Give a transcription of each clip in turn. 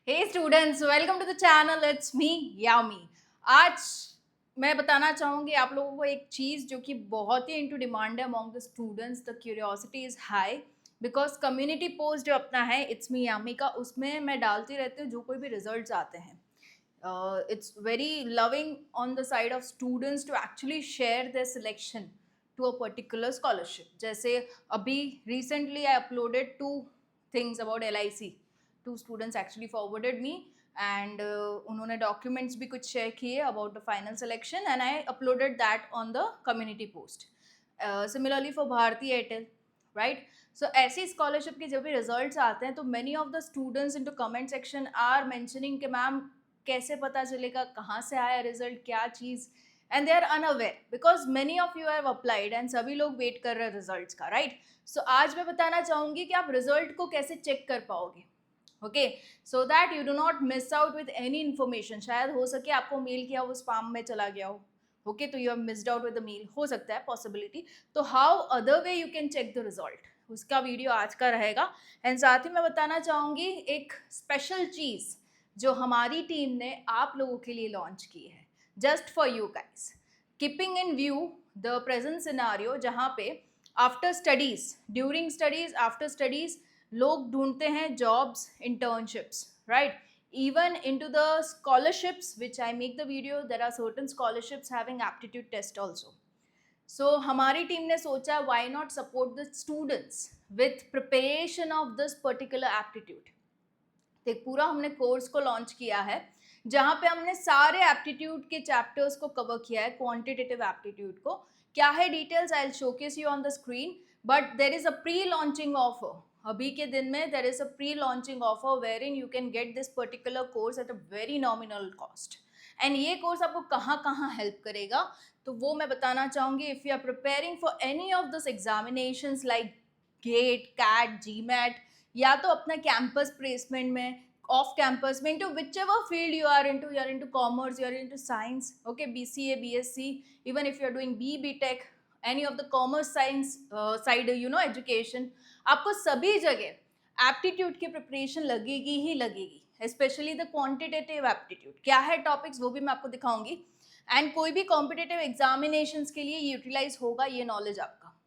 Hey students, welcome to the channel. It's me, Yami. आज मैं बताना चाहूँगी आप लोगों को एक चीज़ जो कि बहुत ही into demand है among the students. The curiosity is high because community post जो अपना है It's me, Yami का उसमें मैं डालती रहती हूँ जो कोई भी results आते हैं. It's very loving on the side of students to actually share their selection to a particular scholarship. जैसे अभी recently I uploaded 2 things about LIC. 2 students actually forwarded me and उन्होंने documents भी कुछ share किए about the final selection and I uploaded that on the community post. Similarly for Bharti Airtel, right? So ऐसी scholarship के जब भी results आते हैं तो many of the students into comment section are mentioning कि मैम कैसे पता चलेगा कहाँ से आया रिजल्ट क्या चीज़ and they are unaware because many of you have applied and सभी लोग वेट कर रहे हैं रिजल्ट्स का राइट. सो आज मैं बताना चाहूँगी कि आप रिजल्ट को कैसे चेक कर पाओगे. Okay, so that you do not miss out with any information. शायद हो सके आपको मेल किया वो स्पैम में चला गया हो. ओके, तो you have missed out with the mail, हो सकता है पॉसिबिलिटी. तो how other way you can check the result, उसका वीडियो आज का रहेगा. एंड साथ ही मैं बताना चाहूँगी एक स्पेशल चीज़ जो हमारी टीम ने आप लोगों के लिए लॉन्च की है just for you guys, keeping in view the present scenario जहाँ पे after studies, during studies, after studies लोग ढूंढते हैं jobs, internships, right. even into the scholarships which I make the video, there are certain scholarships having aptitude test also. So हमारी team ने सोचा why not support the students with preparation of this particular aptitude. तो एक पूरा हमने course को launch किया है जहाँ पे हमने सारे एप्टीट्यूड के चैप्टर्स को कवर किया है. क्वांटिटेटिव एप्टीट्यूड को क्या है details I will showcase you on the screen, but there is a pre launching offer. अभी के दिन में there is a pre launching offer where in you can get this particular course at a very nominal cost. And ये course आपको कहाँ कहाँ help करेगा तो वो मैं बताना चाहूँगी. If you are preparing for any of this examinations like GATE, CAT, GMAT, या तो अपना कैंपस प्लेसमेंट में, ऑफ कैंपस में, into whichever field you are into commerce, you are into science, okay, BCA, BSc, even if you are doing BTech, any of the commerce science side education, आपको सभी जगह aptitude की preparation लगेगी ही लगेगी. Specially the quantitative aptitude क्या है topics वो भी मैं आपको दिखाऊंगी. एंड कोई भी कॉम्पिटेटिव एग्जामिनेशंस के लिए यूटिलाइज होगा ये नॉलेज आपका.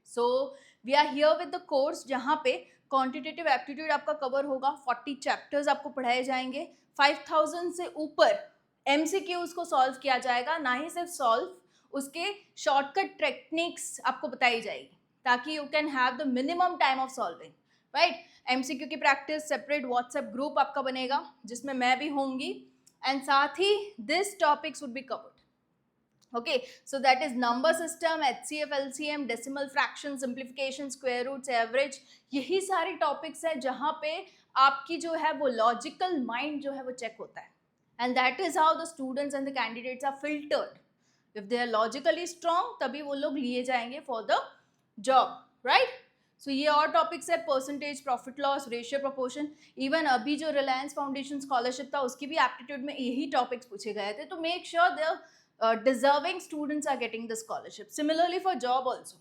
So we are here with the course जहाँ पे क्वांटिटेटिव एप्टीट्यूड आपका कवर होगा. 40 चैप्टर्स आपको पढ़ाए जाएंगे. 5000 से ऊपर एमसीक्यूज को सॉल्व किया जाएगा. ना ही सिर्फ सॉल्व, उसके शॉर्टकट टेक्निक्स आपको बताई जाएगी ताकि you can have the minimum time of solving, right. MCQ की प्रैक्टिस सेपरेट व्हाट्सएप ग्रुप आपका बनेगा जिसमें मैं भी होंगी एंड साथ ही this topics would be covered. Okay, so that is number system, HCF, LCM, decimal fraction, simplification, square roots, average. यही सारे टॉपिक्स हैं जहाँ पे आपकी जो है वो लॉजिकल माइंड जो है वो चेक होता है. And that is how the students and the candidates are filtered. If they are logically strong तभी वो लोग लिए जाएंगे for the job, right. So ये और टॉपिक्स है percentage, profit loss, ratio, proportion. Even अभी जो रिलायंस फाउंडेशन स्कॉलरशिप था उसकी भी एप्टीट्यूड में यही टॉपिक्स पूछे गए थे. तो make sure they deserving students are getting the scholarship. Similarly for job also,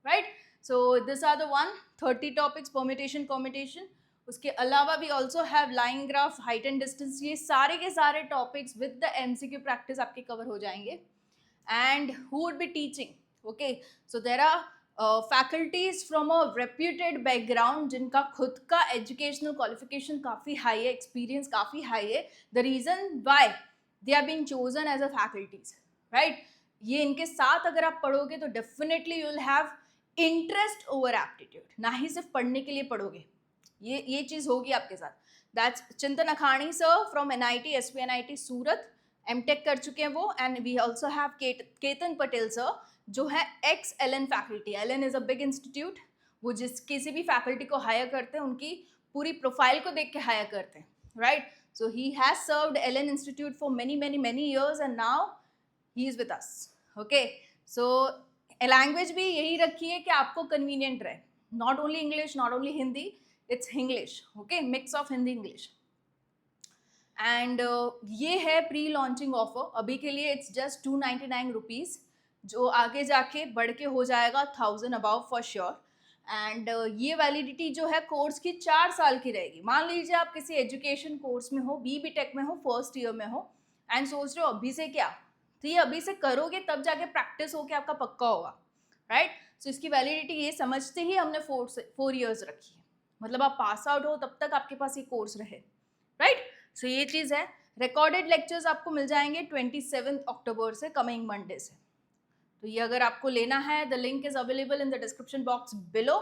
right. So these are the 130 topics, permutation, commutation. उसके अलावा भी also have line graph, height and distance. ये सारे के सारे topics with the MCQ practice आपके cover हो जाएंगे. And who would be teaching? Okay, so there are faculties from a reputed background जिनका खुद का educational qualification काफ़ी high है, experience काफ़ी high है. The reason why they are being chosen as a faculties, right. ये इनके साथ अगर आप पढ़ोगे तो definitely you will have interest over aptitude. ना ही सिर्फ पढ़ने के लिए पढ़ोगे, ये चीज़ होगी आपके साथ. That's Chintan Akhani sir from NIT, SPNIT Surat, MTech कर चुके हैं वो. And we also have Ketan Patel sir जो है ex LN faculty. LN is a big institute. वो जिस किसी भी फैकल्टी को हायर करते हैं उनकी पूरी प्रोफाइल को देख के हायर करते हैं, right. So he has served LN institute for many years and now he is with us. Okay, so language भी यही रखी है कि आपको कन्वीनियंट रहे. Not only English, not only Hindi, it's English. Okay, mix of Hindi English. And ये है pre launching offer. अभी के लिए इट्स जस्ट 299 रुपीज़, जो आगे जाके बढ़ के हो जाएगा 1000 अबाव फॉर श्योर. एंड ये वैलिडिटी जो है कोर्स की 4 साल की रहेगी। मान लीजिए आप किसी एजुकेशन कोर्स में हो, बी टेक में हो, फर्स्ट ईयर में हो एंड सोच रहे हो अभी से क्या, तो ये अभी से करोगे तब जाके प्रैक्टिस होके आपका पक्का होगा, राइट। सो इसकी वैलिडिटी ये समझते ही हमने 4 ईयर्स रखी है, मतलब आप पास आउट हो तब तक आपके पास ये कोर्स रहे, राइट। सो ये चीज़ है। रिकॉर्डेड लेक्चर्स आपको मिल जाएंगे 27 अक्टूबर से, कमिंग मंडे से। तो ये अगर आपको लेना है, the link is available in the description box below.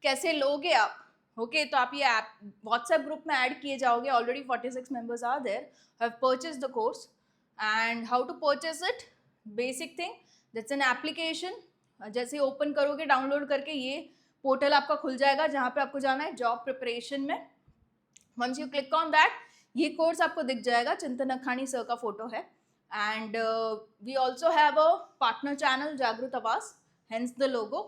कैसे लोगे आप? ओके तो आप ये ऐप व्हाट्सएप ग्रुप में ऐड किए जाओगे। Already 46 members are there, have purchase the course. And how to purchase it? Basic thing, that's an application. जैसे ओपन करोगे डाउनलोड करके, ये पोर्टल आपका खुल जाएगा जहाँ पे आपको जाना है जॉब प्रिपरेशन में। Once you click on that, ये कोर्स आपको दिख जाएगा, चिंतन अखानी सर का फोटो है। And we also have a partner channel Jagrut Awas, hence the logo.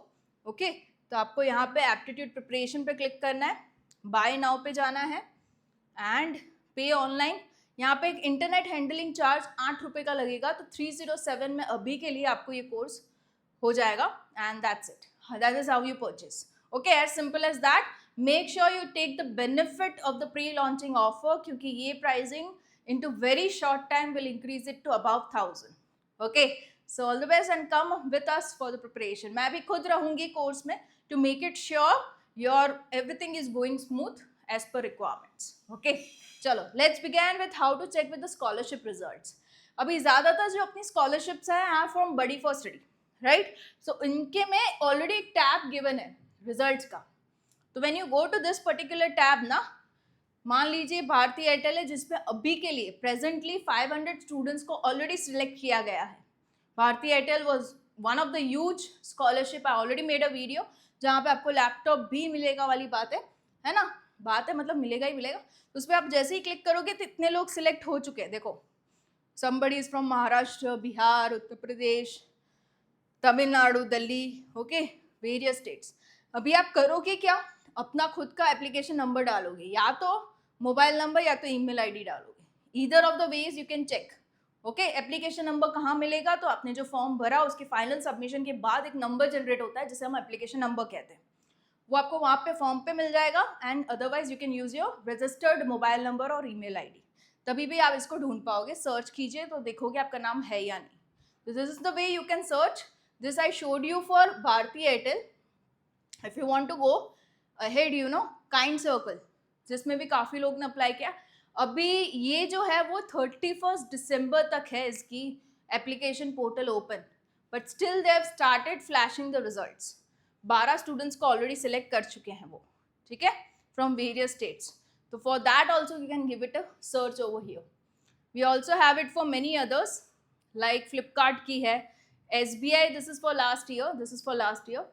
Okay तो आपको यहाँ पे एप्टीट्यूड प्रिपरेशन पे क्लिक करना है, बाय नाउ पे जाना है एंड पे ऑनलाइन। यहाँ पे एक इंटरनेट हैंडलिंग चार्ज 8 रुपये का लगेगा, तो 307 में अभी के लिए आपको ये कोर्स हो जाएगा and that's it. That is how you purchase. Okay as simple as that. Make sure you take the benefit of the pre launching offer, क्योंकि ये pricing into very short time will increase it to above 1000. Okay, so all the best and come with us for the preparation. मैं भी खुद रहूंगी course में to make it sure your everything is going smooth as per requirements. Okay, चलो let's begin with how to check with the scholarship results. अभी ज़्यादातर जो अपनी scholarships हैं are from Buddy for Study, right? So इनके में already एक tab given है results का। तो when you go to this particular tab ना, मान लीजिए भारती एयरटेल है जिसमें अभी के लिए प्रेजेंटली 500 स्टूडेंट्स को ऑलरेडी सिलेक्ट किया गया है। Bharti Airtel was one of the huge scholarship. I already made a video जहाँ पे आपको लैपटॉप भी मिलेगा वाली बात है ना, बात है मतलब मिलेगा ही मिलेगा। तो उस पर आप जैसे ही क्लिक करोगे तो इतने लोग सिलेक्ट हो चुके हैं। देखो somebody is from Maharashtra, Bihar, Uttar Pradesh, Tamil Nadu, Delhi, okay various states. अभी आप करोगे क्या, अपना खुद का एप्लीकेशन नंबर डालोगे, या तो मोबाइल नंबर या तो ईमेल आईडी डालोगे। Either of the ways you can check. Okay application number कहाँ मिलेगा, तो आपने जो फॉर्म भरा उसके फाइनल सबमिशन के बाद एक नंबर जनरेट होता है जिसे हम एप्लीकेशन नंबर कहते हैं, वो आपको वहाँ पे फॉर्म पे मिल जाएगा। And otherwise you can use your registered mobile number और ईमेल आईडी, तभी भी आप इसको ढूंढ पाओगे। सर्च कीजिए तो देखोगे आपका नाम है या नहीं। तो this is the way you can search. This I showed you for Bharti Airtel. If you want to go ahead, you know kind circle जिसमें भी काफ़ी लोग ने अप्लाई किया। अभी ये जो है वो 31 दिसंबर तक है इसकी application portal open, but still they have started flashing the results. 12 students को ऑलरेडी सिलेक्ट कर चुके हैं वो, ठीक है, फ्रॉम वेरियस स्टेट्स। तो for that also you can give it a search over here. We also have it for many others, like Flipkart की है, SBI, this is for last year, this is for last year.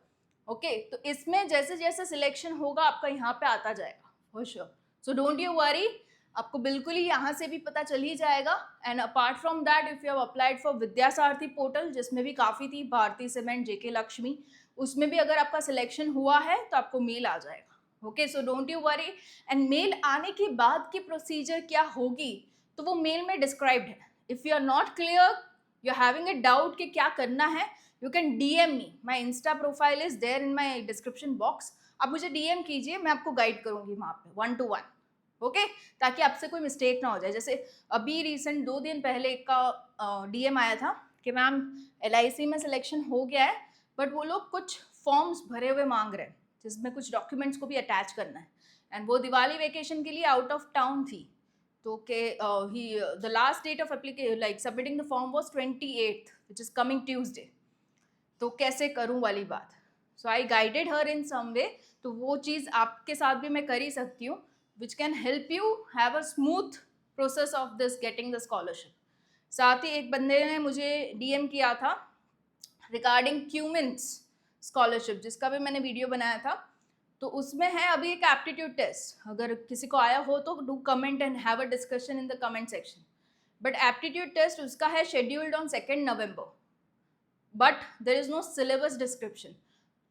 Okay तो इसमें जैसे जैसे selection होगा आपका यहाँ पे आता जाएगा for sure. So don't you worry, आपको बिल्कुल ही यहाँ से भी पता चल ही जाएगा। And apart from that, if you have applied for Vidyasaarathi portal जिसमें भी काफ़ी थी, भारती सीमेंट, JK लक्ष्मी, उसमें भी अगर आपका सिलेक्शन हुआ है तो आपको मेल आ जाएगा। Okay so don't you worry. And mail आने के बाद की प्रोसीजर क्या होगी तो वो मेल में डिस्क्राइब्ड है। If you are not clear, you are having a doubt कि क्या करना है, you can DM me. My Insta profile is there in my description box. आप मुझे DM कीजिए, मैं आपको गाइड करूंगी वहाँ पे 1 to 1, ओके, ताकि आपसे कोई मिस्टेक ना हो जाए। जैसे अभी रिसेंट 2 दिन पहले एक का DM आया था कि मैम LIC में सिलेक्शन हो गया है, बट वो लोग कुछ फॉर्म्स भरे हुए मांग रहे हैं जिसमें कुछ डॉक्यूमेंट्स को भी अटैच करना है। एंड वो दिवाली वेकेशन के लिए आउट ऑफ टाउन थी, तो के ही the last date of application like submitting the form was 28th, which is coming Tuesday. तो कैसे करूं वाली बात। So I guided her in some way. तो वो चीज़ आपके साथ भी मैं कर ही सकती हूँ, which can help you have a smooth process of this getting the scholarship. साथ ही एक बंदे ने मुझे DM किया था रिगार्डिंग क्यूमिन्स स्कॉलरशिप, जिसका भी मैंने वीडियो बनाया था। तो उसमें है अभी एक एप्टीट्यूड टेस्ट, अगर किसी को आया हो तो do comment and have a discussion in the comment section. But aptitude test उसका है scheduled on 2 November, but there is no syllabus description.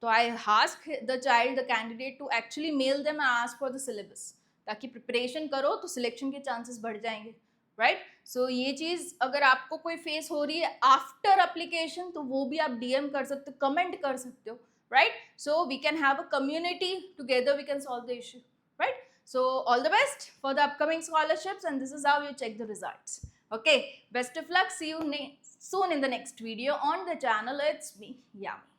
So I ask the child, the candidate, to actually mail them and ask for the syllabus, ताकि preparation करो तो selection के chances बढ़ जाएंगे, right. So ये चीज़ अगर आपको कोई फेस हो रही है आफ्टर एप्लीकेशन तो वो भी आप DM कर सकते हो, कमेंट कर सकते हो, right? So we can have a community, together we can solve the issue, right? So all the best for the upcoming scholarships, and this is how you check the results. Okay, best of luck. See you soon in the next video on the channel. It's me, Yami.